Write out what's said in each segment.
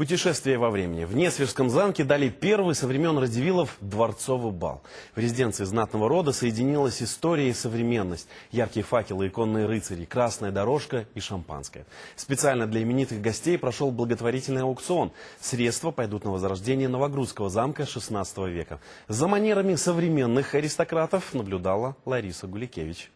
Путешествие во времени. В Несвежском замке дали первый со времен Радзивиллов дворцовый бал. В резиденции знатного рода соединилась история и современность. Яркие факелы, иконные рыцари, красная дорожка и шампанское. Специально для именитых гостей прошел благотворительный аукцион. Средства пойдут на возрождение Новогрудского замка XVI века. За манерами современных аристократов наблюдала Лариса Гуликевич.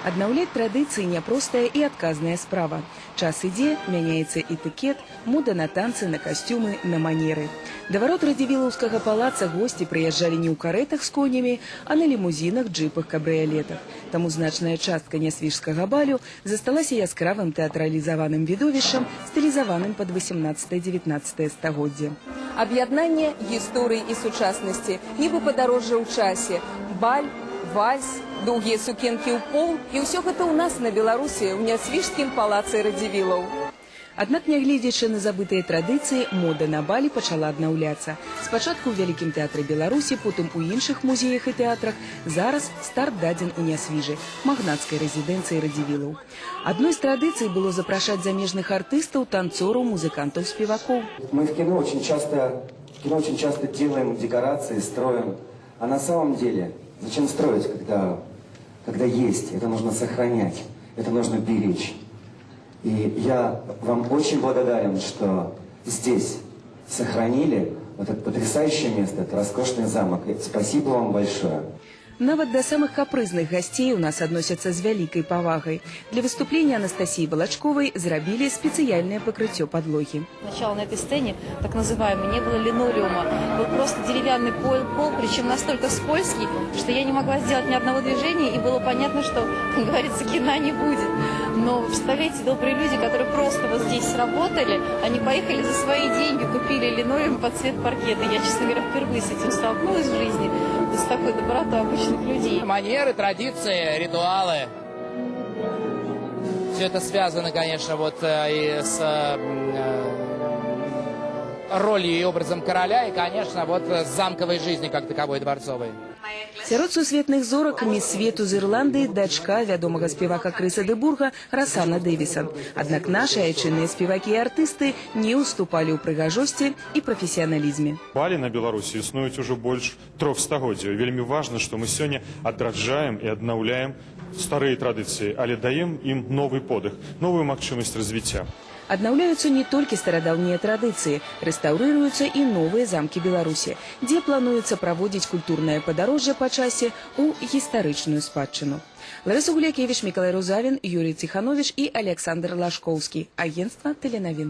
Аднаўляць традыцыі няпростая і адказная справа. Час ідзе, мяняецца этыкет, мода на танцы, на касцюмы, на манеры. Да варот Радзівілаўскага палаца госці прыязджалі не ў карэтах з конямі, а на лімузінах, джипах, кабрыялетах. Таму значная частка нясвіжскага балю засталася яскравым тэатралізаваным відовішчам, стылізаваным пад 18-19 стагоддзе. Аб'яднанне гісторыі і сучаснасці, нібы падарожжа ў часе, баль, вальс, доўгія сукенкі ў пол, і ўсё гэта ў нас на Беларусі, ў Нясвіжскім палацы Радзівілаў. Аднак, нягледзячы на забытыя традыцыі, мода на балі пачала аднаўляцца. Спачатку ў Вялікім тэатры Беларусі, потым у іншых музеях і тэатрах. Зараз старт дадзен у Нясвіжы, магнацкай рэзідэнцыі Радзівілаў. Адной з традыцый было запрашаць замежных артыстаў, танцораў, музыкантаў, спевакоў. Мы в кино очень часто делаем декорации, строим, а на самом деле зачем строить, когда есть? Это нужно сохранять, это нужно беречь. И я вам очень благодарен, что здесь сохранили вот это потрясающее место, это роскошный замок. И спасибо вам большое. Нават да самых капрызных гасцей у нас адносяцца з вялікай павагай. Для выступления Анастасии Балачковой зрабілі спецыяльнае пакрыццё падлогі. Сначала на этой сцене, так называемой, не было линолеума. Был просто деревянный пол, причем настолько скользкий, что я не могла сделать ни одного движения, и было понятно, что, как говорится, кино не будет. Но представляете, добрые люди, которые просто вот здесь сработали, они поехали за свои деньги, купили линолеум под цвет паркета. Я, честно говоря, впервые с этим столкнулась в жизни, с такой добротой обычных людей. Манеры, традиции, ритуалы. Все это связано, конечно, вот и с ролью и образом короля, и, конечно, вот с замковой жизнью как таковой, дворцовой. Сярод сусветных зорак міс свету з Ірландыі дачка вядомага спевака Крыса Дэбурга Расана Дэвіса. Аднак нашы айчынныя спевакі і артысты не уступалі ў прыгажосці і прафесіяналізме. Балі на Беларусі існуюць ужо больш 3 стагоддзяў. Вельмі важна, што мы сёння адраджаем і аднаўляем старыя традыцыі, але даем ім новы подых, новую магчымасць развіцця. Аднаўляюцца не толькі старадаўнія традыцыі, рэстаўрыруюцца і новыя замкі Беларусі, дзе плануецца праводзіць культурнае падарожжа па часе ў гістарычную спадчыну. Ларыса Гулякевич, Мікалай Рузавін, Юрий Ціханович і Александр Лашкоўскі. Агентства Тэленавін.